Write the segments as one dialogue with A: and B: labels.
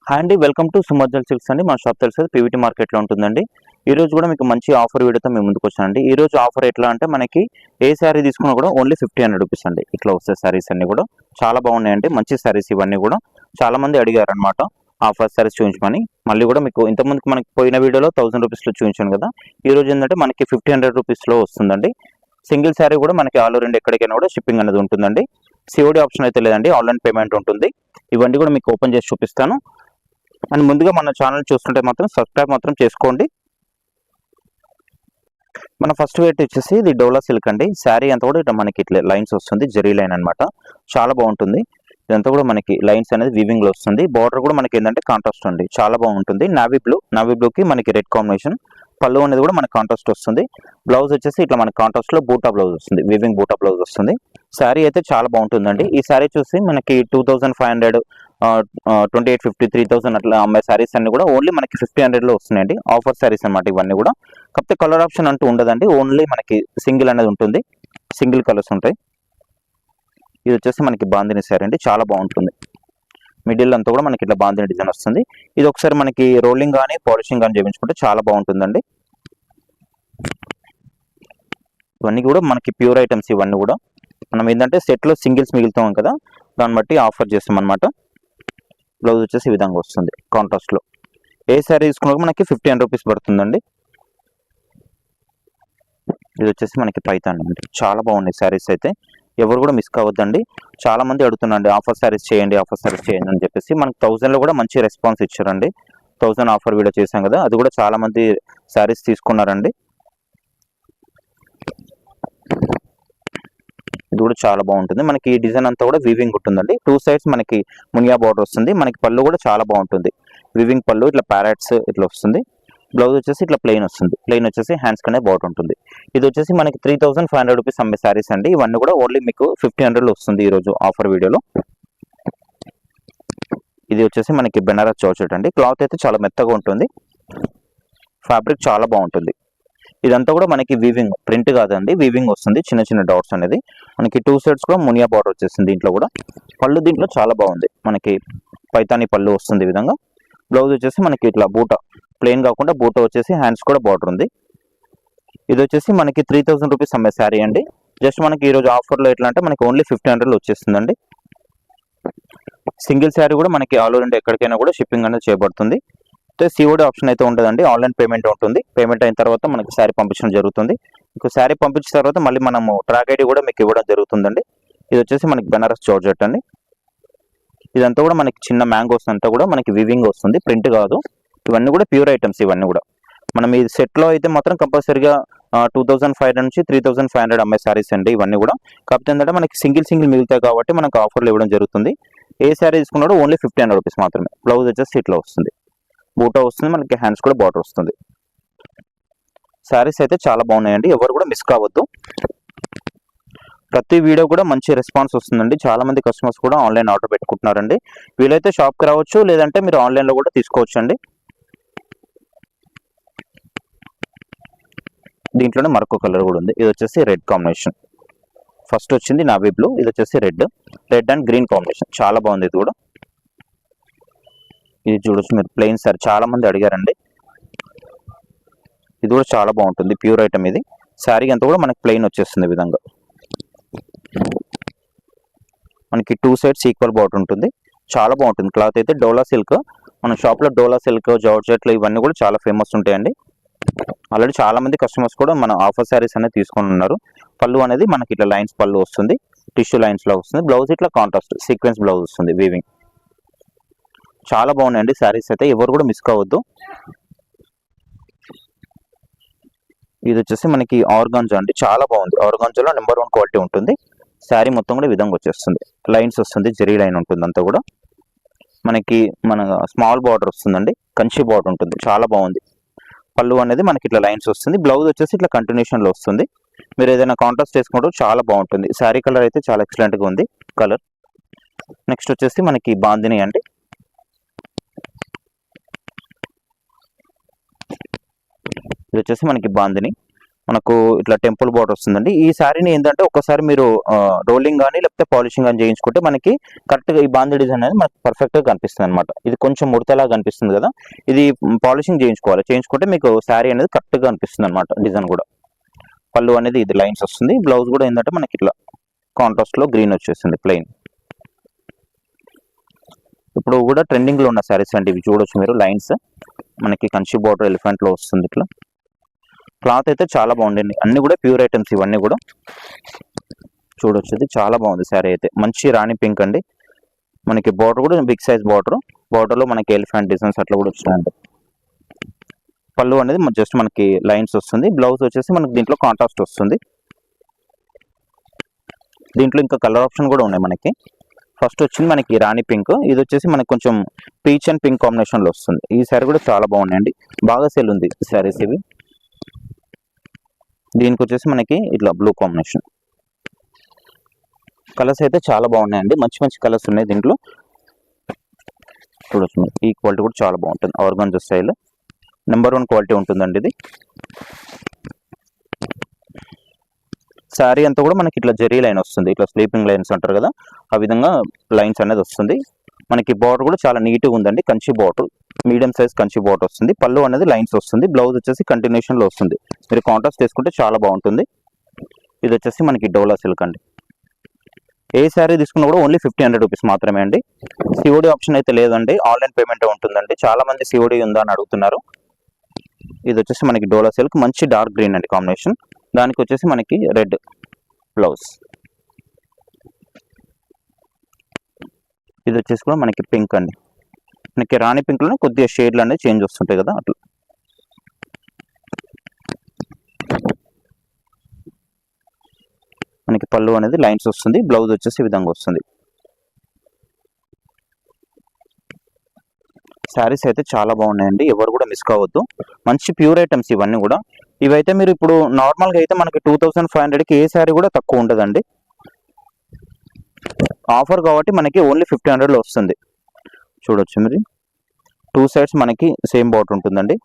A: Hi అండి, welcome to సుమజ్జల్ silks అండి. మన షాప్ తెలుసు పీవీటీ మార్కెట్లో ఉంటుందండి. ఈ రోజు కూడా మీకు మంచి ఆఫర్ వీడియోతో మేము ముందుకు వచ్చానండి. ఈ రోజు ఆఫర్ ఎట్లా అంటే మనకి ఏ శారీ తీసుకున్నా కూడా ఓన్లీ 1500 రూపీస్ అండి. ఇట్లా వస్తాయి శారీస్ అన్ని కూడా చాలా బాగున్నాయండి. మంచి శారీస్ ఇవన్నీ కూడా చాలా మంది అడిగారు అనమాట ఆఫర్ శారీస్ చూపించమని. మళ్ళీ కూడా మీకు ఇంతకుముందుకు మనకి పోయిన వీడియోలో 1000 రూపీస్లో చూపించాను కదా. ఈ రోజు ఏంటంటే మనకి 1500 రూపీస్లో వస్తుందండి. సింగిల్ శారీ కూడా మనకి ఆల్ ఓవర్ ఇండియా ఎక్కడికైనా కూడా షిప్పింగ్ అనేది ఉంటుందండి. సిఓడి ఆప్షన్ అయితే లేదండి, ఆన్లైన్ పేమెంట్ ఉంటుంది. ఇవన్నీ కూడా మీకు ఓపెన్ చేసి చూపిస్తాను. అండ్ ముందుగా మన ఛానల్ చూస్తుంటే మాత్రం సబ్స్క్రైబ్ మాత్రం చేసుకోండి. మన ఫస్ట్ వెయిట్ వచ్చేసి ఇది డోలా సిల్క్ అండి. శారీ అంతా కూడా ఇట్లా మనకి ఇట్లా లైన్స్ వస్తుంది, జెరీ లైన్ అనమాట. చాలా బాగుంటుంది. ఇదంతా కూడా మనకి లైన్స్ అనేది వీవింగ్ లో వస్తుంది. బార్డర్ కూడా మనకి ఏంటంటే కాంట్రాస్ట్ ఉంది, చాలా బాగుంటుంది. నావీ బ్లూకి మనకి రెడ్ కాంబినేషన్. పళ్ళు అనేది కూడా మనకి కాంట్రాస్ట్ వస్తుంది. బ్లౌజ్ వచ్చేసి ఇట్లా మనకి కాంట్రాస్ట్ లో బూటా బ్లౌజ్ వస్తుంది, వీవింగ్ బూటా బ్లౌజ్ వస్తుంది. శారీ అయితే చాలా బాగుంటుందండి. ఈ శారీ చూసి మనకి 2500, 2850, 3000 అట్లా అమ్మే శారీస్ అన్ని కూడా ఓన్లీ మనకి 1500లో వస్తున్నాయండి. ఆఫర్ శారీస్ అనమాట ఇవన్నీ కూడా. కాకపోతే కలర్ ఆప్షన్ అంటూ ఉండదండి, ఓన్లీ మనకి సింగిల్ అనేది ఉంటుంది, సింగిల్ కలర్స్ ఉంటాయి. ఇది వచ్చేసి మనకి బాందిని శారీ అండి, చాలా బాగుంటుంది. మిడిల్ అంతా కూడా మనకి ఇట్లా బాందిని డిజైన్ వస్తుంది. ఇది ఒకసారి మనకి రోలింగ్ కానీ పాలిషింగ్ కానీ చేయించుకుంటే చాలా బాగుంటుందండి. ఇవన్నీ కూడా మనకి ప్యూర్ ఐటమ్స్. ఇవన్నీ కూడా మనం ఏంటంటే సెట్లో సింగిల్స్ మిగులుతాం కదా, దాన్ని బట్టి ఆఫర్ చేస్తాం అనమాట. బ్లౌజ్ వచ్చేసి ఈ విధంగా వస్తుంది కాంట్రాస్ట్లో. ఏ శారీ తీసుకున్నా మనకి 1500 రూపీస్ పడుతుందండి. ఇది వచ్చేసి మనకి పైతాన్ అండి, చాలా బాగున్నాయి శారీస్ అయితే. ఎవరు కూడా మిస్ కావద్దండి. చాలా మంది అడుగుతున్నాండి ఆఫర్ శారీస్ చేయండి, ఆఫర్ శారీస్ చేయండి అని చెప్పేసి. మనకి 1000లో కూడా మంచి రెస్పాన్స్ ఇచ్చారండి. 1000 ఆఫర్ వీడియో చేశాం కదా, అది కూడా చాలా మంది శారీస్ తీసుకున్నారండి. ఇది కూడా చాలా బాగుంటుంది. మనకి ఈ డిజైన్ అంతా కూడా వీవింగ్ ఉంటుందండి. 2 సైడ్స్ మనకి మునియా బార్డర్ వస్తుంది. మనకి పళ్ళు కూడా చాలా బాగుంటుంది, వీవింగ్ పళ్ళు ఇట్లా ప్యారెట్స్ ఇట్లా వస్తుంది. బ్లౌజ్ వచ్చేసి ఇట్లా ప్లెయిన్ వస్తుంది. ప్లెయిన్ వచ్చేసి హ్యాండ్స్ కనే బార్డర్ ఉంటుంది. ఇది వచ్చేసి మనకి 3500 రూపీస్ అమ్మే శారీస్ అండి. ఇవన్నీ కూడా ఓన్లీ మీకు 1500లో వస్తుంది ఈ రోజు ఆఫర్ వీడియోలో. ఇది వచ్చేసి మనకి బెనారస్ జార్జెట్ అండి. క్లాత్ అయితే చాలా మెత్తగా ఉంటుంది, ఫ్యాబ్రిక్ చాలా బాగుంటుంది. ఇదంతా కూడా మనకి వీవింగ్, ప్రింట్ కాదండి, వీవింగ్ వస్తుంది. చిన్న చిన్న డాట్స్ అనేది మనకి 2 సైడ్స్ కూడా మునియా బార్డర్ వచ్చేసింది. దీంట్లో కూడా పళ్ళు దీంట్లో చాలా బాగుంది, మనకి పైతాని పళ్ళు వస్తుంది ఈ విధంగా. బ్లౌజ్ వచ్చేసి మనకి ఇట్లా బూటా, ప్లెయిన్ కాకుండా బూటా వచ్చేసి హ్యాండ్స్ కూడా బార్డర్ ఉంది. ఇది వచ్చేసి మనకి 3000 రూపీస్ అమ్మే శారీ అండి. జస్ట్ మనకి ఈరోజు ఆఫర్లో ఎట్లా అంటే మనకి ఓన్లీ 1500లో వచ్చేస్తుందండి. సింగిల్ శారీ కూడా మనకి ఆల్ ఓవర్ ఇండియా ఎక్కడికైనా కూడా షిప్పింగ్ అనేది చేయబడుతుంది. అయితే సిఓడి ఆప్షన్ అయితే ఉండదండి, ఆన్లైన్ పేమెంట్ ఉంటుంది. పేమెంట్ అయిన తర్వాత మనకి శారీ పంపించడం జరుగుతుంది. మీకు శారీ పంపించిన తర్వాత మళ్ళీ మనము ట్రాక్ ఐడి కూడా మీకు ఇవ్వడం జరుగుతుందండి. ఇది వచ్చేసి మనకి బెనారస్ జార్జెట్ అండి. ఇదంతా కూడా మనకి చిన్న మ్యాంగోస్ అంతా కూడా మనకి వీవింగ్ వస్తుంది, ప్రింట్ కాదు. ఇవన్నీ కూడా ప్యూర్ ఐటమ్స్. ఇవన్నీ కూడా మనం ఈ సెట్లో అయితే మాత్రం కంపల్సరీగా 2500 నుంచి 3500 అమ్మే శారీస్ అండి ఇవన్నీ కూడా. కాకపోతే ఏంటంటే మనకి సింగిల్ మిగులుతాయి కాబట్టి మనకు ఆఫర్లు ఇవ్వడం జరుగుతుంది. ఏ శారీ తీసుకున్నాడో ఓన్లీ 1500 రూపీస్ మాత్రమే. బ్లౌజ్ వచ్చేసి ఇట్లా వస్తుంది, బూటా వస్తుంది, మనకి హ్యాండ్స్ కూడా బార్డర్ వస్తుంది. శారీస్ అయితే చాలా బాగున్నాయండి, ఎవరు కూడా మిస్ కావద్దు. ప్రతి వీడియో కూడా మంచి రెస్పాన్స్ వస్తుందండి. చాలా మంది కస్టమర్స్ కూడా ఆన్లైన్ ఆర్డర్ పెట్టుకుంటున్నారండి. వీలైతే షాప్కి రావచ్చు, లేదంటే మీరు ఆన్లైన్లో కూడా తీసుకోవచ్చు అండి. దీంట్లోనే మరొక కలర్ కూడా ఉంది. ఇది వచ్చేసి రెడ్ కాంబినేషన్. ఫస్ట్ వచ్చింది నావీ బ్లూ, ఇది వచ్చేసి రెడ్ అండ్ గ్రీన్ కాంబినేషన్, చాలా బాగుంది. ఇది కూడా ఇది చూడొచ్చు మీరు, ప్లెయిన్ సారీ చాలా మంది అడిగారండి. ఇది కూడా చాలా బాగుంటుంది, ప్యూర్ ఐటమ్. ఇది శారీ అంతా కూడా మనకి ప్లెయిన్ వచ్చేస్తుంది ఈ విధంగా. మనకి 2 సైడ్స్ ఈక్వల్ బార్డర్ ఉంటుంది, చాలా బాగుంటుంది. క్లాత్ అయితే డోలా సిల్క్. మన షాప్లో డోలా సిల్క్, జార్జెట్లు ఇవన్నీ కూడా చాలా ఫేమస్ ఉంటాయండి. ఆల్రెడీ చాలా మంది కస్టమర్స్ కూడా మన ఆఫర్ శారీస్ అనేది తీసుకొని ఉన్నారు. పళ్ళు అనేది మనకి ఇట్లా లైన్స్ పళ్ళు వస్తుంది, టిష్యూ లైన్స్ లో వస్తుంది. బ్లౌజ్ ఇట్లా కాంట్రాస్ట్ సీక్వెన్స్ బ్లౌజ్ వస్తుంది, వీవింగ్. చాలా బాగున్నాయండి శారీస్ అయితే, ఎవరు కూడా మిస్ కావద్దు. ఇది వచ్చేసి మనకి ఆర్గాంజా అండి, చాలా బాగుంది. ఆర్గాంజాలో నెంబర్ 1 క్వాలిటీ ఉంటుంది. శారీ మొత్తం కూడా ఈ విధంగా వచ్చేస్తుంది, లైన్స్ వస్తుంది, జెరీ లైన్ ఉంటుంది. అంతా కూడా మనకి స్మాల్ బార్డర్ వస్తుందండి, కంచి బార్డర్ ఉంటుంది, చాలా బాగుంది. పళ్ళు అనేది మనకి ఇట్లా లైన్స్ వస్తుంది. బ్లౌజ్ వచ్చేసి ఇట్లా కంటిన్యూషన్లో వస్తుంది. మీరు ఏదైనా కాంట్రాస్ట్ వేసుకుంటే చాలా బాగుంటుంది. శారీ కలర్ అయితే చాలా ఎక్సలెంట్గా ఉంది కలర్. నెక్స్ట్ వచ్చేసి మనకి బాందిని అండి. ఇది వచ్చేసి మనకి బాందిని, మనకు ఇట్లా టెంపుల్ బోర్డర్ వస్తుందండి. ఈ శారీని ఏంటంటే ఒకసారి మీరు రోలింగ్ కానీ లేకపోతే పాలిషింగ్ కానీ చేయించుకుంటే మనకి కరెక్ట్గా ఈ బాంధీ డిజైన్ అనేది మనకు పర్ఫెక్ట్గా కనిపిస్తుంది అనమాట. ఇది కొంచెం ముడతలా కనిపిస్తుంది కదా, ఇది పాలిషింగ్ చేయించుకుంటే మీకు శారీ అనేది కరెక్ట్గా కనిపిస్తుంది అనమాట. డిజైన్ కూడా పళ్ళు అనేది ఇది లైన్స్ వస్తుంది. బ్లౌజ్ కూడా ఏంటంటే మనకి ఇట్లా కాంట్రాస్ట్ లో గ్రీన్ వచ్చేసింది ప్లెయిన్. ఇప్పుడు కూడా ట్రెండింగ్ లో ఉన్న శారీస్ అండి ఇవి, చూడొచ్చు మీరు. లైన్స్ మనకి కంచి బోర్డర్ ఎలిఫెంట్ లో వస్తుంది. ఇట్లా క్లాత్ అయితే చాలా బాగుండండి. అన్ని కూడా ప్యూర్ ఐటమ్స్ ఇవన్నీ కూడా చూడొచ్చు. ఇది చాలా బాగుంది శారీ అయితే. మంచి రాణి పింక్ అండి. మనకి బోర్డర్ కూడా బిగ్ సైజ్ బోర్డర్ లో మనకి ఎలిఫెంట్ డిజైన్స్ అట్లా కూడా వచ్చినాయండి. పళ్ళు అనేది జస్ట్ మనకి లైన్స్ వస్తుంది. బ్లౌజ్ వచ్చేసి మనకి దీంట్లో కాంట్రాస్ట్ వస్తుంది. దీంట్లో ఇంకా కలర్ ఆప్షన్ కూడా ఉన్నాయి మనకి. ఫస్ట్ వచ్చింది మనకి రాణి పింక్, ఇది వచ్చేసి మనకి కొంచెం పీచ్ అండ్ పింక్ కాంబినేషన్ లో వస్తుంది. ఈ శారీ కూడా చాలా బాగున్నాయండి, బాగా సేల్ ఉంది శారీస్ ఇవి. దీనికి వచ్చేసి మనకి ఇట్లా బ్లూ కాంబినేషన్. కలర్స్ అయితే చాలా బాగున్నాయండి, మంచి మంచి కలర్స్ ఉన్నాయి దీంట్లో. చూడొచ్చు, ఈ క్వాలిటీ కూడా చాలా బాగుంటుంది. ఆర్గాన్జా స్టైల్ నెంబర్ 1 క్వాలిటీ ఉంటుందండి ఇది. శారీ అంతా కూడా మనకి ఇట్లా జరీ లైన్ వస్తుంది. ఇట్లా స్లీపింగ్ లైన్స్ అంటారు కదా, ఆ విధంగా లైన్స్ అనేది వస్తుంది. మనకి బార్డర్ కూడా చాలా నీట్గా ఉందండి. Kanchi border, medium size Kanchi border వస్తుంది. పళ్ళు అనేది లైన్స్ వస్తుంది. బ్లౌజ్ వచ్చేసి కంటిన్యూషన్ లో వస్తుంది. మీరు కాంట్రాస్ట్ తీసుకుంటే చాలా బాగుంటుంది. ఇది వచ్చేసి మనకి డోలా సిల్క్ అండి. ఏ శారీ తీసుకున్నా కూడా ఓన్లీ 1500 రూపీస్ మాత్రమే అండి. సిఓడి ఆప్షన్ అయితే లేదండి, ఆన్లైన్ పేమెంట్ ఉంటుందండి. చాలా మంది సిఓడి ఉందా అని అడుగుతున్నారు. ఇది వచ్చేసి మనకి డోలా సిల్క్, మంచి డార్క్ గ్రీన్ అండి కాంబినేషన్. దానికి వచ్చేసి మనకి రెడ్ బ్లౌజ్. ఇది వచ్చేసి కూడా మనకి పింక్ అండి. మనకి రాణి పింక్ లోనే కొద్దిగా షేడ్లు అనేది చేంజ్ వస్తుంటాయి కదా, అట్లా. మనకి పళ్ళు అనేది లైన్స్ వస్తుంది. బ్లౌజ్ వచ్చేసి ఈ విధంగా వస్తుంది. శారీస్ అయితే చాలా బాగున్నాయండి, ఎవరు కూడా మిస్ కావద్దు. మంచి ప్యూర్ ఐటమ్స్ ఇవన్నీ కూడా. ఇవైతే మీరు ఇప్పుడు నార్మల్గా అయితే మనకి 2500కి ఏ శారీ కూడా తక్కువ ఉండదండి. ఆఫర్ కాబట్టి మనకి ఓన్లీ 1500లో వస్తుంది. చూడొచ్చు మీరు, 2 సైడ్స్ మనకి సేమ్ బార్డర్ ఉంటుందండి.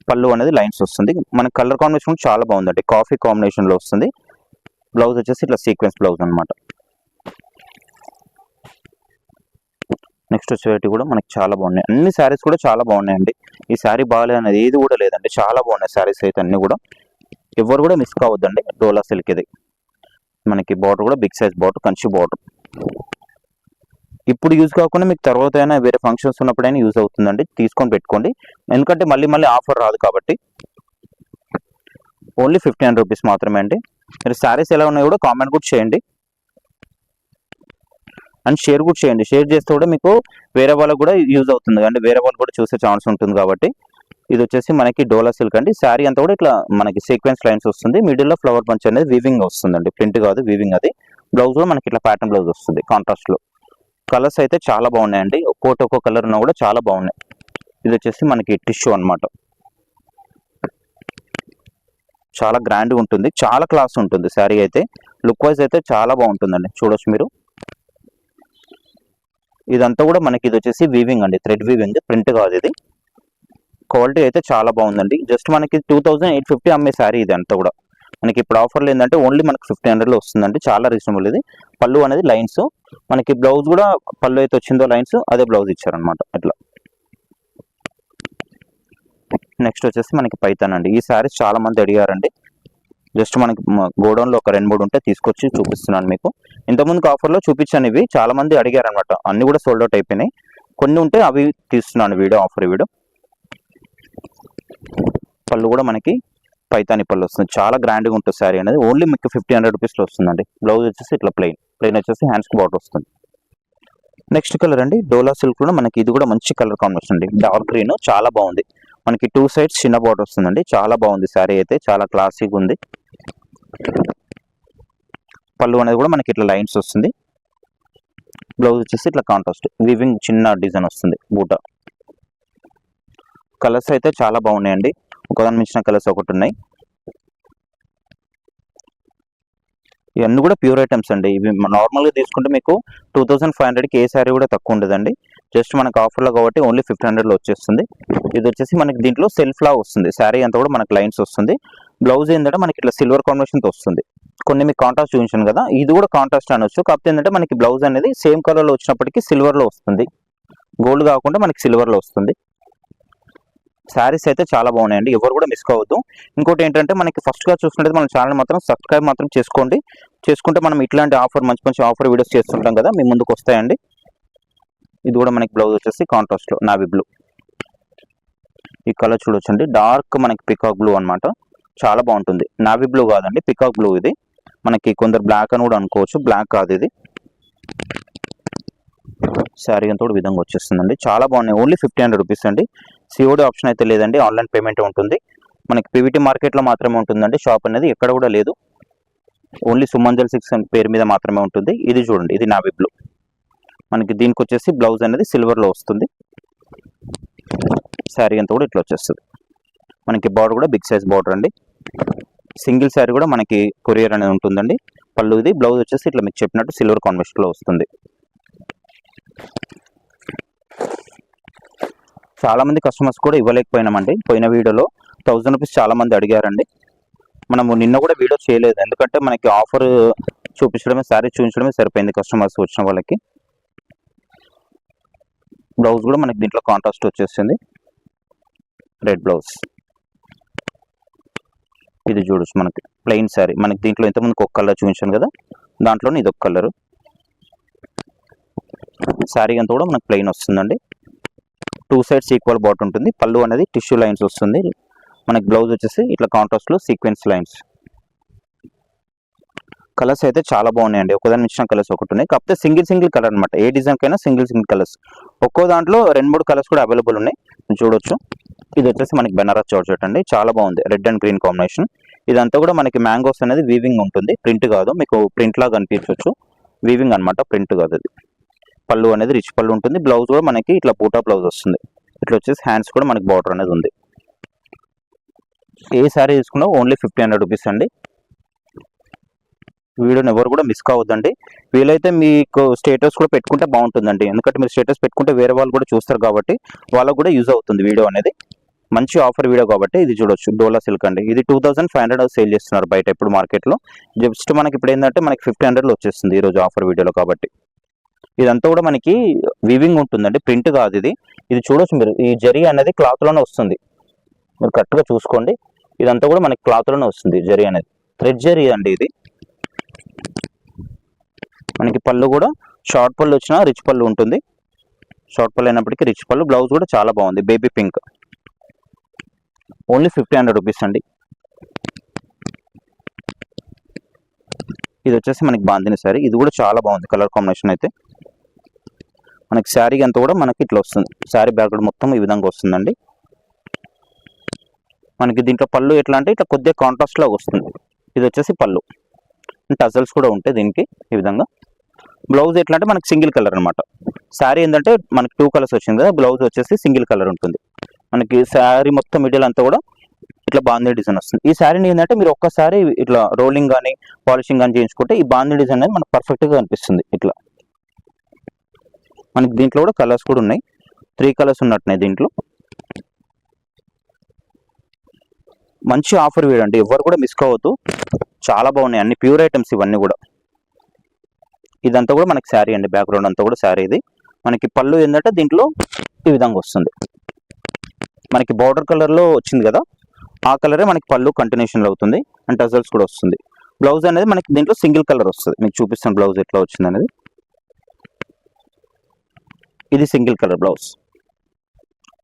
A: పళ్ళు అనేది లైన్స్ వస్తుంది. మనకి కలర్ కాంబినేషన్ చాలా బాగుందండి, కాఫీ కాంబినేషన్ లో వస్తుంది. బ్లౌజ్ వచ్చేసి ఇట్లా సీక్వెన్స్ బ్లౌజ్ అనమాట. నెక్స్ట్ వచ్చేటి కూడా మనకి చాలా బాగున్నాయి. అన్ని శారీస్ కూడా చాలా బాగున్నాయండి. ఈ శారీ బాగాలేదు అనేది ఏది కూడా లేదండి, చాలా బాగున్నాయి శారీస్ అయితే అన్ని కూడా. ఎవరు కూడా మిస్ కావద్దండి. డోలా సిల్క్ ఇది. మనకి బార్డర్ కూడా big size border, Kanchi border. ఇప్పుడు యూజ్ కాకుండా మీకు తర్వాత అయినా వేరే ఫంక్షన్స్ ఉన్నప్పుడైనా యూజ్ అవుతుందండి, తీసుకొని పెట్టుకోండి. ఎందుకంటే మళ్ళీ మళ్ళీ ఆఫర్ రాదు కాబట్టి. ఓన్లీ 1500 రూపీస్ మాత్రమే అండి. మీరు శారీస్ ఎలా ఉన్నాయో కూడా కామెంట్ కూడా చేయండి అండ్ షేర్ కూడా చేయండి. షేర్ చేస్తే కూడా మీకు వేరే వాళ్ళకు కూడా యూజ్ అవుతుంది అంటే వేరే వాళ్ళు కూడా చూసే ఛాన్స్ ఉంటుంది కాబట్టి. ఇది వచ్చేసి మనకి డోలా సిల్క్ అండి. శారీ అంతా కూడా ఇట్లా మనకి సీక్వెన్స్ లైన్స్ వస్తుంది. మిడిల్ లో ఫ్లవర్ పంచ్ అనేది వీవింగ్ వస్తుందండి, ప్రింట్ కాదు వీవింగ్ అది. బ్లౌజ్ కూడా మనకి ఇట్లా ప్యాటర్న్ బ్లౌజ్ వస్తుంది కాంట్రాస్ట్ లో. కలర్స్ అయితే చాలా బాగున్నాయండి, ఒక్కో కలర్ ఉన్నా కూడా చాలా బాగున్నాయి. ఇది వచ్చేసి మనకి టిష్యూ అన్నమాట. చాలా గ్రాండ్ ఉంటుంది, చాలా క్లాస్ ఉంటుంది శారీ అయితే. లుక్ వైజ్ అయితే చాలా బాగుంటుందండి, చూడొచ్చు మీరు. ఇదంతా కూడా మనకి ఇది వచ్చేసి వీవింగ్ అండి, థ్రెడ్ వీవింగ్, ప్రింట్ కాదు ఇది. క్వాలిటీ అయితే చాలా బాగుందండి. జస్ట్ మనకి 2850 అమ్మే శారీ ఇది అంతా కూడా. మనకి ఇప్పుడు ఆఫర్లు ఏంటంటే ఓన్లీ మనకి 1500లో వస్తుందండి, చాలా రీజనబుల్ ఇది. పళ్ళు అనేది లైన్స్, మనకి బ్లౌజ్ కూడా పళ్ళు అయితే వచ్చిందో లైన్స్ అదే బ్లౌజ్ ఇచ్చారనమాట ఇట్లా. నెక్స్ట్ వచ్చేసి మనకి పైతాన్ అండి. ఈ శారీస్ చాలా మంది అడిగారండి. జస్ట్ మనకి గోడౌన్లో ఒక 2-3 ఉంటే తీసుకొచ్చి చూపిస్తున్నాను మీకు. ఇంతకుముందుకు ఆఫర్లో చూపించాను, ఇవి చాలా మంది అడిగారు అనమాట. అన్ని కూడా సోల్డ్ అవుట్ అయిపోయినాయి. కొన్ని ఉంటే అవి తీస్తున్నాను వీడియో, ఆఫర్ వీడియో. పళ్ళు కూడా మనకి పైతాని పళ్ళు వస్తుంది, చాలా గ్రాండ్గా ఉంటుంది శారీ అనేది. ఓన్లీ మీకు 1500 రూపీస్లో వస్తుందండి. బ్లౌజ్ వచ్చేసి ఇట్లా ప్లెయిన్ వచ్చేసి హ్యాండ్స్కి బార్డర్ వస్తుంది. నెక్స్ట్ కలర్ అండి డోలా సిల్క్ కూడా మనకి ఇది కూడా మంచి కలర్ కాంబినేషన్ అండి, డార్క్ గ్రీన్, చాలా బాగుంది. మనకి 2 సైడ్స్ చిన్న బార్డర్ వస్తుందండి, చాలా బాగుంది శారీ అయితే, చాలా క్లాసీగా ఉంది. పళ్ళు అనేది కూడా మనకి ఇట్లా లైన్స్ వస్తుంది. బ్లౌజ్ వచ్చేసి ఇట్లా కాంట్రాస్ట్ వీవింగ్ చిన్న డిజైన్ వస్తుంది బూట. కలర్స్ అయితే చాలా బాగున్నాయండి, ఒకదాని మించిన కలర్స్ ఒకటి ఉన్నాయి. ఇవన్నీ కూడా ప్యూర్ ఐటమ్స్ అండి. ఇవి నార్మల్గా తీసుకుంటే మీకు 2500కి ఏ శారీ కూడా తక్కువ ఉండదండి. జస్ట్ మనకు ఆఫర్లో కాబట్టి ఓన్లీ 1500లో వచ్చేస్తుంది. ఇది వచ్చేసి మనకి దీంట్లో సెల్ఫ్ లా వస్తుంది. శారీ అంతా కూడా మనకి లైన్స్ వస్తుంది. బ్లౌజ్ ఏంటంటే మనకి ఇట్లా సిల్వర్ కాంబినేషన్తో వస్తుంది. కొన్ని మీకు కాంట్రాస్ట్ చూపించాను కదా, ఇది కూడా కాంట్రాస్ట్ అనొచ్చు. కాకపోతే ఏంటంటే మనకి బ్లౌజ్ అనేది సేమ్ కలర్లో వచ్చినప్పటికీ సిల్వర్లో వస్తుంది. గోల్డ్ కాకుండా మనకి సిల్వర్లో వస్తుంది. శారీస్ అయితే చాలా బాగున్నాయండి, ఎవరు కూడా మిస్ కావద్దు. ఇంకోటి ఏంటంటే మనకి ఫస్ట్గా చూసుకుంటే మన ఛానల్ మాత్రం సబ్స్క్రైబ్ మాత్రం చేసుకోండి. చేసుకుంటే మనం ఇట్లాంటి ఆఫర్ మంచి మంచి ఆఫర్ వీడియోస్ చేస్తుంటాం కదా, మీ ముందుకు వస్తాయండి. ఇది కూడా మనకి బ్లౌజ్ వచ్చేసి కాంట్రాస్ట్లో నావీ బ్లూ. ఈ కలర్ చూడొచ్చండి, డార్క్ మనకి పికాక్ బ్లూ అనమాట. చాలా బాగుంటుంది. నావీ బ్లూ కాదండి, పికాక్ బ్లూ. ఇది మనకి కొందరు బ్లాక్ అని కూడా అనుకోవచ్చు, బ్లాక్ కాదు ఇది. శారీ అంతా కూడా విధంగా వచ్చేస్తుందండి. చాలా బాగున్నాయి. ఓన్లీ 1500 రూపీస్ అండి. సిఓడి ఆప్షన్ అయితే లేదండి, ఆన్లైన్ పేమెంట్ ఉంటుంది. మనకి పీవీటీ మార్కెట్లో మాత్రమే ఉంటుందండి, షాప్ అనేది ఎక్కడ కూడా లేదు. ఓన్లీ సుమంజల్ 6 పేరు మీద మాత్రమే ఉంటుంది. ఇది చూడండి, ఇది నావీ బ్లూ. మనకి దీనికి వచ్చేసి బ్లౌజ్ అనేది సిల్వర్లో వస్తుంది. శారీ అంతా కూడా ఇట్లా వచ్చేస్తుంది. మనకి బార్డర్ కూడా బిగ్ సైజ్ బార్డర్ అండి. సింగిల్ శారీ కూడా మనకి కొరియర్ అనేది ఉంటుందండి. పళ్ళు ఇది. బ్లౌజ్ వచ్చేసి ఇట్లా మీకు చెప్పినట్టు సిల్వర్ కాంబినేషన్లో వస్తుంది. చాలా మంది కస్టమర్స్ కూడా ఇవ్వలేకపోయినామండి. పోయిన వీడియోలో 1000 రూపీస్ చాలా మంది అడిగారండి. మనము నిన్న కూడా వీడియో చేయలేదు, ఎందుకంటే మనకి ఆఫర్ చూపించడమే, శారీ చూపించడమే సరిపోయింది కస్టమర్స్ వచ్చిన వాళ్ళకి. బ్లౌజ్ కూడా మనకి దీంట్లో కాంట్రాస్ట్ వచ్చేసింది, రెడ్ బ్లౌజ్. ఇది చూడొచ్చు మనకి ప్లెయిన్ శారీ. మనకి దీంట్లో ఇంతకుముందుకు ఒక కలర్ చూపించాను కదా, దాంట్లోనే ఇది ఒక కలరు. శారీ అంతా కూడా మనకి ప్లెయిన్ వస్తుందండి. 2 సైడ్స్ ఈక్వల్ బాట్ ఉంటుంది. పళ్ళు అనేది టిష్యూ లైన్స్ వస్తుంది. మనకి బ్లౌజ్ వచ్చేసి ఇట్లా కాంట్రాస్ట్లో సీక్వెన్స్ లైన్స్. కలర్స్ అయితే చాలా బాగున్నాయండి. ఒకదాని మించిన కలర్స్ ఒకటి ఉన్నాయి. కాకపోతే సింగిల్ కలర్ అనమాట. ఏ డిజైన్కైనా సింగిల్ కలర్స్. ఒక్కో దాంట్లో 2-3 కలర్స్ కూడా అవైలబుల్ ఉన్నాయి, చూడొచ్చు. ఇది వచ్చేసి మనకి బెనారస్ జార్జెట్ అండి, చాలా బాగుంది. Red and green combination. ఇదంతా కూడా మనకి మ్యాంగోస్ అనేది వీవింగ్ ఉంటుంది, ప్రింట్ కాదు. మీకు ప్రింట్ లాగా అనిపించవచ్చు, వీవింగ్ అనమాట, ప్రింట్ కాదు అది. పళ్ళు అనేది రిచ్ పళ్ళు ఉంటుంది. బ్లౌజ్ కూడా మనకి ఇట్లా బూటా బ్లౌజ్ వస్తుంది. ఇట్లా వచ్చేసి హ్యాండ్స్ కూడా మనకి బార్డర్ అనేది ఉంది. ఏ శారీ తీసుకున్నా ఓన్లీ 1500 రూపీస్ అండి. వీడియోని ఎవరు కూడా మిస్ కావద్దండి. వీలైతే మీకు స్టేటస్ కూడా పెట్టుకుంటే బాగుంటుందండి, ఎందుకంటే మీరు స్టేటస్ పెట్టుకుంటే వేరే వాళ్ళు కూడా చూస్తారు కాబట్టి వాళ్ళకు కూడా యూజ్ అవుతుంది వీడియో అనేది. మంచి ఆఫర్ వీడియో కాబట్టి ఇది చూడొచ్చు. డోలా సిల్క్ అండి, ఇది 2500 సేల్ చేస్తున్నారు బయట ఇప్పుడు మార్కెట్లో. జస్ట్ మనకి ఇప్పుడు ఏంటంటే మనకి 1500లో వచ్చేస్తుంది ఈరోజు ఆఫర్ వీడియోలో కాబట్టి. ఇదంతా కూడా మనకి వీవింగ్ ఉంటుందండి, ప్రింట్ కాదు ఇది. ఇది చూడొచ్చు మీరు, ఈ జరీ అనేది క్లాత్లోనే వస్తుంది, మీరు కరెక్ట్గా చూసుకోండి. ఇదంతా కూడా మనకి క్లాత్లోనే వస్తుంది జరీ అనేది, థ్రెడ్ జరీ అండి ఇది. మనకి పళ్ళు కూడా షార్ట్ పళ్ళు వచ్చినా రిచ్ పళ్ళు ఉంటుంది. షార్ట్ పళ్ళు అయినప్పటికీ రిచ్ పళ్ళు. బ్లౌజ్ కూడా చాలా బాగుంది, బేబీ పింక్. ఓన్లీ 1500 రూపీస్ అండి. ఇది వచ్చేసి మనకి బాందిని శారీ. ఇది కూడా చాలా బాగుంది కలర్ కాంబినేషన్ అయితే. మనకి శారీ అంతా కూడా మనకి ఇట్లా వస్తుంది. శారీ బ్యాక్గ్రౌండ్ మొత్తం ఈ విధంగా వస్తుందండి. మనకి దీంట్లో పళ్ళు ఎట్లా అంటే ఇట్లా కొద్దిగా కాంట్రాస్ట్ లాగా వస్తుంది. ఇది వచ్చేసి పళ్ళు, టజల్స్ కూడా ఉంటాయి దీనికి ఈ విధంగా. బ్లౌజ్ ఎట్లా అంటే మనకి సింగిల్ కలర్ అనమాట. శారీ ఏంటంటే మనకి 2 కలర్స్ వచ్చింది కదా, బ్లౌజ్ వచ్చేసి సింగిల్ కలర్ ఉంటుంది. మనకి శారీ మొత్తం మిడిల్ అంతా కూడా ఇట్లా బాందీ డిజైన్ వస్తుంది. ఈ శారీని ఏంటంటే మీరు ఒక్కసారి ఇట్లా రోలింగ్ కానీ పాలిషింగ్ కానీ చేయించుకుంటే ఈ బాందీ డిజైన్ అనేది మనకు పర్ఫెక్ట్గా అనిపిస్తుంది. ఇట్లా మనకి దీంట్లో కూడా కలర్స్ కూడా ఉన్నాయి, 3 కలర్స్ ఉన్నట్టున్నాయి దీంట్లో. మంచి ఆఫర్ వీడియో అండి, ఎవరు కూడా మిస్ కావద్దు. చాలా బాగున్నాయి, అన్ని ప్యూర్ ఐటమ్స్ ఇవన్నీ కూడా. ఇదంతా కూడా మనకి శారీ అండి, బ్యాక్గ్రౌండ్ అంతా కూడా శారీ. ఇది మనకి పళ్ళు ఏంటంటే దీంట్లో ఈ విధంగా వస్తుంది. మనకి బార్డర్ కలర్లో వచ్చింది కదా, ఆ కలరే మనకి పళ్ళు కంటిన్యూషన్లో అవుతుంది. అండ్ టజల్స్ కూడా వస్తుంది. బ్లౌజ్ అనేది మనకి దీంట్లో సింగిల్ కలర్ వస్తుంది. మీకు చూపిస్తాను బ్లౌజ్ ఎట్లా వచ్చింది అనేది. ఇది సింగిల్ కలర్ బ్లౌజ్.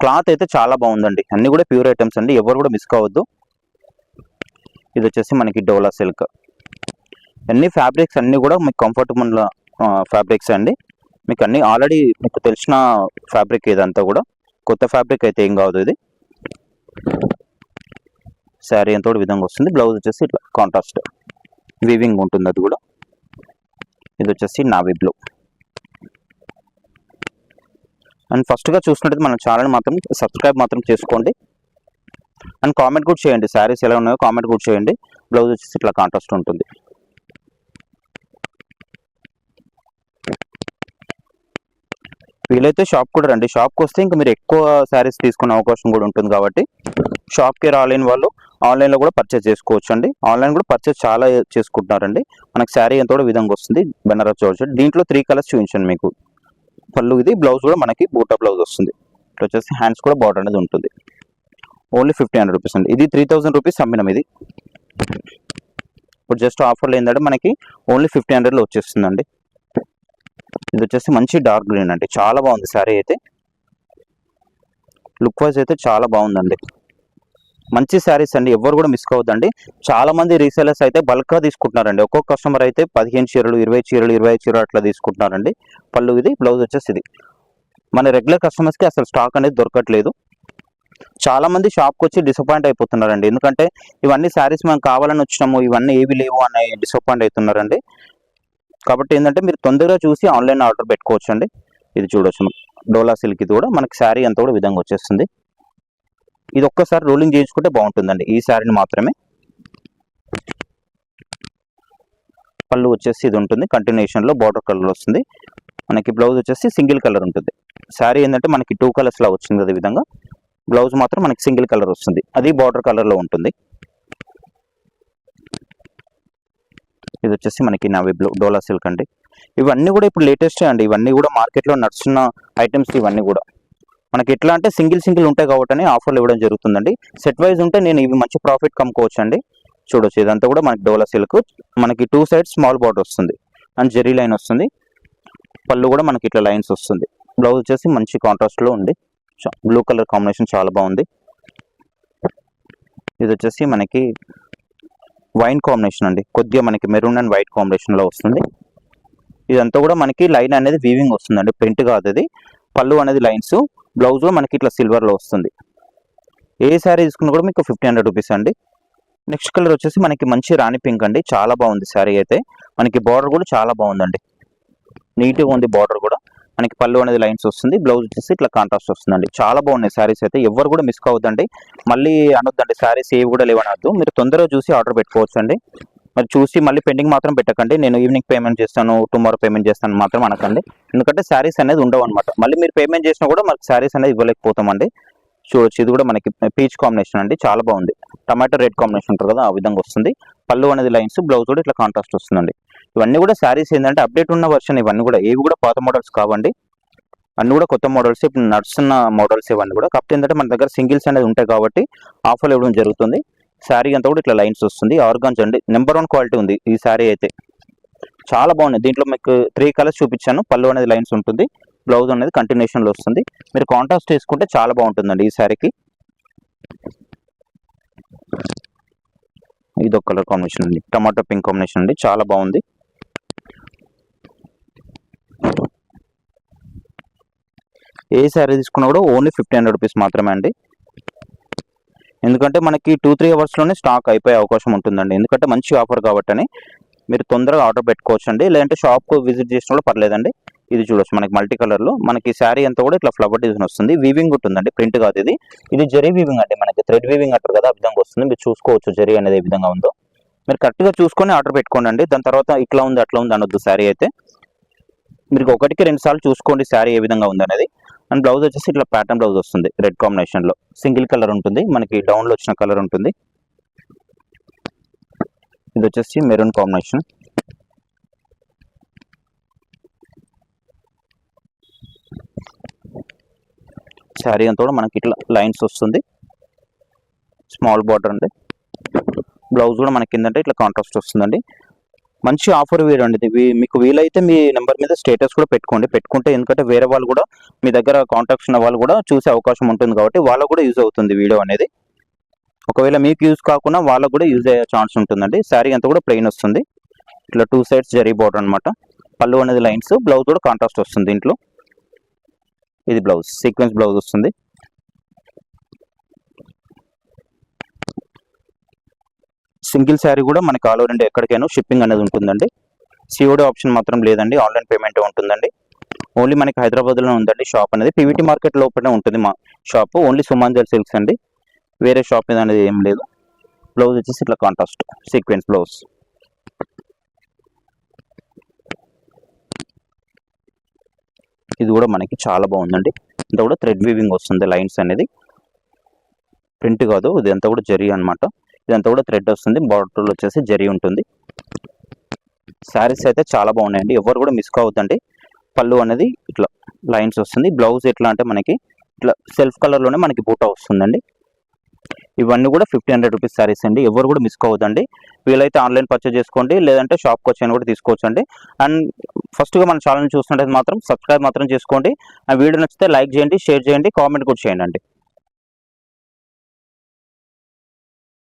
A: క్లాత్ అయితే చాలా బాగుందండి, అన్ని కూడా ప్యూర్ ఐటమ్స్ అండి, ఎవరు కూడా మిస్ కావద్దు. ఇది వచ్చేసి మనకి డోలా సిల్క్. అన్ని ఫ్యాబ్రిక్స్ అన్నీ కూడా మీకు కంఫర్టబుల్ ఫ్యాబ్రిక్స్ అండి. మీకు అన్ని ఆల్రెడీ మీకు తెలిసిన ఫ్యాబ్రిక్ ఇదంతా కూడా, కొత్త ఫ్యాబ్రిక్ అయితే ఏం కాదు ఇది. శారీ అంతా కూడా విధంగా వస్తుంది. బ్లౌజ్ వచ్చేసి ఇట్లా కాంట్రాస్ట్ వీవింగ్ ఉంటుంది అది కూడా. ఇది వచ్చేసి నావీ బ్లూ. అండ్ ఫస్ట్గా చూసినట్టయితే మన ఛానల్ మాత్రం సబ్స్క్రైబ్ మాత్రం చేసుకోండి. అండ్ కామెంట్ కూడా చేయండి, శారీస్ ఎలా ఉన్నాయో కామెంట్ కూడా చేయండి. బ్లౌజ్ వచ్చేసి ఇట్లా కాంట్రాస్ట్ ఉంటుంది. వీలైతే షాప్ కూడా రండి. షాప్కి వస్తే ఇంకా మీరు ఎక్కువ శారీస్ తీసుకునే అవకాశం కూడా ఉంటుంది కాబట్టి షాప్కి రాలేని వాళ్ళు ఆన్లైన్లో కూడా పర్చేస్ చేసుకోవచ్చు అండి. ఆన్లైన్ కూడా పర్చేస్ చాలా చేసుకుంటున్నారండి. మనకి శారీ ఎంత కూడా విధంగా వస్తుంది బెనారస్ జార్జెట్. దీంట్లో 3 కలర్స్ చూపించండి మీకు. పళ్ళు ఇది, బ్లౌజ్ కూడా మనకి బూటా బ్లౌజ్ వస్తుంది. ఇట్లా వచ్చేసి హ్యాండ్స్ కూడా బార్డర్ అనేది ఉంటుంది. ఓన్లీ 1500 రూపీస్ అండి. ఇది 3000 రూపీస్ అమ్మినాం. ఇది ఇప్పుడు జస్ట్ ఆఫర్లో ఏంటంటే మనకి ఓన్లీ 1500లో వచ్చేస్తుందండి. ఇది వచ్చేసి మంచి డార్క్ గ్రీన్ అండి, చాలా బాగుంది శారీ అయితే. లుక్ వైజ్ అయితే చాలా బాగుందండి. మంచి శారీస్ అండి, ఎవరు కూడా మిస్ కావద్దండి. చాలా మంది రీసేలర్స్ అయితే బల్క్గా తీసుకుంటున్నారండి. ఒక్కొక్క కస్టమర్ అయితే 15 చీరలు, 20 చీరలు, 25 చీరలు అట్లా తీసుకుంటున్నారండి. పళ్ళు ఇది, బ్లౌజ్ వచ్చేసి ఇది. మన రెగ్యులర్ కస్టమర్స్కి అసలు స్టాక్ అనేది దొరకట్లేదు. చాలా మంది షాప్కి వచ్చి డిసప్పాయింట్ అయిపోతున్నారండి. ఎందుకంటే ఇవన్నీ శారీస్ మనం కావాలని వచ్చినాము, ఇవన్నీ ఏవి లేవు అని డిసప్పాయింట్ అవుతున్నారండి. కాబట్టి ఏంటంటే మీరు తొందరగా చూసి ఆన్లైన్ ఆర్డర్ పెట్టుకోవచ్చు అండి. ఇది చూడొచ్చు, డోలా సిల్క్. ఇది కూడా మనకి శారీ అంతా కూడా విధంగా వచ్చేస్తుంది. ఇది ఒక్కసారి రోలింగ్ చేయించుకుంటే బాగుంటుందండి ఈ శారీని మాత్రమే. పళ్ళు వచ్చేసి ఇది ఉంటుంది, కంటిన్యూషన్లో బార్డర్ కలర్ వస్తుంది. మనకి బ్లౌజ్ వచ్చేసి సింగిల్ కలర్ ఉంటుంది. శారీ ఏంటంటే మనకి 2 కలర్స్ లా వచ్చింది అదే విధంగా. బ్లౌజ్ మాత్రం మనకి సింగిల్ కలర్ వస్తుంది, అది బార్డర్ కలర్లో ఉంటుంది. ఇది వచ్చేసి మనకి నావీ బ్లూ డోలా సిల్క్ అండి. ఇవన్నీ కూడా ఇప్పుడు లేటెస్ట్ అండి. ఇవన్నీ కూడా మార్కెట్లో నడుస్తున్న ఐటమ్స్. ఇవన్నీ కూడా మనకి ఎట్లా అంటే సింగిల్ ఉంటాయి కాబట్టి ఆఫర్లు ఇవ్వడం జరుగుతుందండి. సెట్ వైజ్ ఉంటే నేను ఇవి మంచి ప్రాఫిట్ కమ్ముకోవచ్చు అండి. చూడొచ్చు, ఇదంతా కూడా మనకి డోలా సిల్క్. మనకి 2 సైడ్స్ స్మాల్ బార్డర్ వస్తుంది అండ్ జెరీ లైన్ వస్తుంది. పళ్ళు కూడా మనకి ఇట్లా లైన్స్ వస్తుంది. బ్లౌజ్ వచ్చేసి మంచి కాంట్రాస్ట్లో ఉంది, బ్లూ కలర్ కాంబినేషన్ చాలా బాగుంది. ఇది వచ్చేసి మనకి వైన్ కాంబినేషన్ అండి, కొద్దిగా మనకి మెరూన్ అండ్ వైట్ కాంబినేషన్లో వస్తుంది. ఇదంతా కూడా మనకి లైన్ అనేది వీవింగ్ వస్తుందండి, ప్రింట్ కాదు అది. పళ్ళు అనేది లైన్స్, బ్లౌజ్ మనకి ఇట్లా సిల్వర్లో వస్తుంది. ఏ శారీ తీసుకున్నా కూడా మీకు 1500 రూపీస్ అండి. నెక్స్ట్ కలర్ వచ్చేసి మనకి మంచి రాణి పింక్ అండి, చాలా బాగుంది శారీ అయితే. మనకి బార్డర్ కూడా చాలా బాగుందండి, నీట్గా ఉంది బార్డర్ కూడా. మనకి పళ్ళు అనేది లైన్స్ వస్తుంది, బ్లౌజ్ వచ్చేసి ఇట్లా కాంట్రాస్ట్ వస్తుందండి. చాలా బాగున్నాయి శారీస్ అయితే, ఎవరు కూడా మిస్ కావద్దండి. మళ్ళీ అనొద్దండి శారీస్ ఏవి కూడా లేవనొద్దు. మీరు తొందరగా చూసి ఆర్డర్ పెట్టుకోవచ్చు అండి. మరి చూసి మళ్ళీ పెండింగ్ మాత్రం పెట్టకండి. నేను ఈవినింగ్ పేమెంట్ చేస్తాను, టుమారో పేమెంట్ చేస్తాను మాత్రం అనకండి. ఎందుకంటే శారీస్ అనేది ఉండవు అనమాట. మళ్ళీ మీరు పేమెంట్ చేసినా కూడా మనకి శారీస్ అనేది ఇవ్వలేకపోతామండి. చూడొచ్చు, ఇది కూడా మనకి పీచ్ కాంబినేషన్ అండి, చాలా బాగుంది. టమాటో రెడ్ కాంబినేషన్ ఉంటుంది కదా, ఆ విధంగా వస్తుంది. పళ్ళు అనేది లైన్స్, బ్లౌజ్ కూడా ఇట్లా కాంట్రాస్ట్ వస్తుందండి. ఇవన్నీ కూడా శారీస్ ఏంటంటే అప్డేట్ ఉన్న వర్షన్. ఇవన్నీ కూడా ఏవి కూడా పాత మోడల్స్ కావండి, అన్ని కూడా కొత్త మోడల్స్, ఇప్పుడు నడుస్తున్న మోడల్స్ ఇవన్నీ కూడా. కాకపోతే ఏంటంటే మన దగ్గర సింగిల్స్ అనేది ఉంటాయి కాబట్టి ఆఫర్లు ఇవ్వడం జరుగుతుంది. శారీ అంతా కూడా ఇట్లా లైన్స్ వస్తుంది, ఆర్గాన్స్ అండి. నెంబర్ 1 క్వాలిటీ ఉంది ఈ శారీ అయితే, చాలా బాగుంది. దీంట్లో మీకు 3 కలర్స్ చూపించాను. పళ్ళు అనేది లైన్స్ ఉంటుంది, బ్లౌజ్ అనేది కంటిన్యూషన్లో వస్తుంది. మీరు కాంట్రాస్ట్ చేసుకుంటే చాలా బాగుంటుందండి ఈ శారీకి. ఇది ఒక కలర్ కాంబినేషన్ అండి, టమాటో పింక్ కాంబినేషన్ అండి, చాలా బాగుంది. ఏ శారీ తీసుకున్నా కూడా ఓన్లీ 1500 రూపీస్ మాత్రమే అండి. ఎందుకంటే మనకి 2-3 అవర్స్లోనే స్టాక్ అయిపోయే అవకాశం ఉంటుందండి. ఎందుకంటే మంచి ఆఫర్ కాబట్టి మీరు తొందరగా ఆర్డర్ పెట్టుకోవచ్చు అండి. లేదంటే షాప్కు విజిట్ చేసినా కూడా పర్లేదండి. ఇది చూడొచ్చు, మనకి మల్టీ కలర్లో మనకి శారీ అంతా కూడా ఇట్లా ఫ్లవర్ డిజైన్ వస్తుంది. వీవింగ్ ఉంటుందండి, ప్రింట్ కాదు ఇది. ఇది జరీ వీవింగ్ అండి, మనకి థ్రెడ్ వీవింగ్ అంటారు కదా, ఆ విధంగా వస్తుంది. మీరు చూసుకోవచ్చు జరీ అనేది ఏ విధంగా ఉందో. మీరు కరెక్ట్గా చూసుకొని ఆర్డర్ పెట్టుకోండి అండి. దాని తర్వాత ఇట్లా ఉంది అట్లా ఉంది అనొద్దు. శారీ అయితే మీరు 1-2 సార్లు చూసుకోండి శారీ ఏ విధంగా ఉంది అనేది. అండ్ బ్లౌజ్ వచ్చేసి ఇట్లా ప్యాటర్న్ బ్లౌజ్ వస్తుంది, రెడ్ కాంబినేషన్లో. సింగిల్ కలర్ ఉంటుంది, మనకి డౌన్లో వచ్చిన కలర్ ఉంటుంది. ఇది వచ్చేసి మెరూన్ కాంబినేషన్. శారీ అంతా కూడా మనకి ఇట్లా లైన్స్ వస్తుంది, స్మాల్ బార్డర్ అండి. బ్లౌజ్ కూడా మనకి ఏంటంటే ఇట్లా కాంట్రాస్ట్ వస్తుందండి. మంచి ఆఫర్ వేయండి ఇది. మీకు వీలైతే మీ నెంబర్ మీద స్టేటస్ కూడా పెట్టుకుంటే ఎందుకంటే వేరే వాళ్ళు కూడా మీ దగ్గర కాంటాక్ట్స్ ఉన్న వాళ్ళు కూడా చూసే అవకాశం ఉంటుంది కాబట్టి వాళ్ళకు కూడా యూజ్ అవుతుంది వీడియో అనేది. ఒకవేళ మీకు యూజ్ కాకుండా వాళ్ళకు కూడా యూజ్ అయ్యే ఛాన్స్ ఉంటుందండి. శారీ అంతా కూడా ప్లెయిన్ వస్తుంది, ఇట్లా 2 సైడ్స్ జరీ బార్డర్ అనమాట. పళ్ళు అనేది లైన్స్, బ్లౌజ్ కూడా కాంట్రాస్ట్ వస్తుంది దీంట్లో. ఇది బ్లౌజ్, సీక్వెన్స్ బ్లౌజ్ వస్తుంది. సింగిల్ శారీ కూడా మనకి ఆల్ ఓవర్ ఇండియా ఎక్కడికైనా షిప్పింగ్ అనేది ఉంటుందండి. సిఓడి ఆప్షన్ మాత్రం లేదండి, ఆన్లైన్ పేమెంట్ ఉంటుందండి. ఓన్లీ మనకి హైదరాబాద్లో ఉందండి షాప్ అనేది. పీవీటీ మార్కెట్ లోపలనే ఉంటుంది మా షాప్. ఓన్లీ సుమాంజల్ సిల్క్స్ అండి, వేరే షాప్ మీద అనేది ఏం లేదు. బ్లౌజ్ వచ్చేసి ఇట్లా కాంట్రాస్ట్ సీక్వెన్స్ బ్లౌజ్. ఇది కూడా మనకి చాలా బాగుందండి. ఇంత కూడా థ్రెడ్ వీవింగ్ వస్తుంది, లైన్స్ అనేది ప్రింట్ కాదు, ఇదంతా కూడా జరీ అనమాట. ఇదంతా కూడా థ్రెడ్ వస్తుంది, బార్డర్ వచ్చేసి జరీ ఉంటుంది. శారీస్ అయితే చాలా బాగున్నాయండి, ఎవరు కూడా మిస్ కావద్దండి. పళ్ళు అనేది ఇట్లా లైన్స్ వస్తుంది, బ్లౌజ్ ఎట్లా అంటే మనకి ఇట్లా సెల్ఫ్ కలర్లోనే మనకి బూటా వస్తుందండి. ఇవన్నీ కూడా 1500 రూపీస్ శారీస్ అండి, ఎవరు కూడా మిస్ కావద్దండి. వీలైతే ఆన్లైన్ పర్చేజ్ చేసుకోండి, లేదంటే షాప్కి వచ్చి కూడా తీసుకోవచ్చు అండి. అండ్ ఫస్ట్గా మన ఛానల్ చూస్తున్నట్లయితే మాత్రం సబ్స్క్రైబ్ మాత్రం చేసుకోండి. ఆ వీడియో నచ్చితే లైక్ చేయండి, షేర్ చేయండి, కామెంట్ కూడా చేయండి.